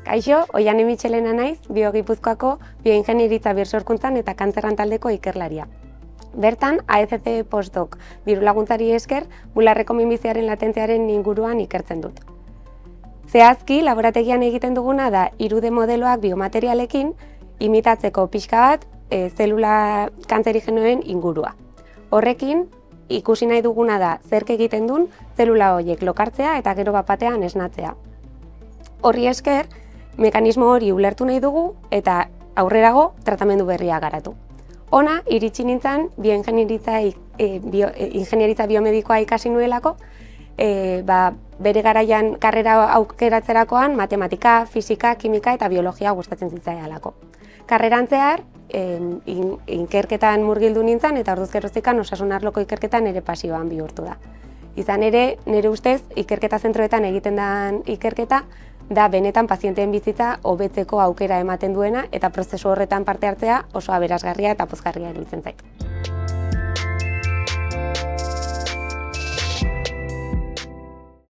Kaixo, Oiane Mitxelena naiz, Bio-Gipuzkoako bioingenieritza birsorkuntzan eta kantzerran taldeko ikerlaria. Bertan, AECC postdoc dirulaguntzari esker, bularreko minbiziaren latentziaren inguruan ikertzen dut. Zehazki, laborategian egiten duguna da 3D modeloak biomaterialekin imitatzeko pixka bat zelula kantzerigenoen ingurua. Horrekin, ikusi nahi duguna da zerk egiten duen zelula horiek lokartzea eta gero bat-batean esnatzea. Horri esker, mekanismo hori ulertu nahi dugu eta aurrerago tratamendu berria garatu. Hona, iritsi nintzen bioingenieritza biomedikoa ikasi nuelako, bere garaian karrera aukeratzerakoan matematika, fisika, kimika eta biologia gustatzen zitzaialako. Karreran zehar, ikerketan murgildu nintzen eta orduz geroztikan osasun arloko ikerketan ere pasioan bihurtu da. Izan ere, nire ustez, ikerketa zentroetan egiten den ikerketa da benetan pazienteen bizitza hobetzeko aukera ematen duena eta prozesu horretan parte hartzea oso aberasgarria eta pozgarria iruditzen zait.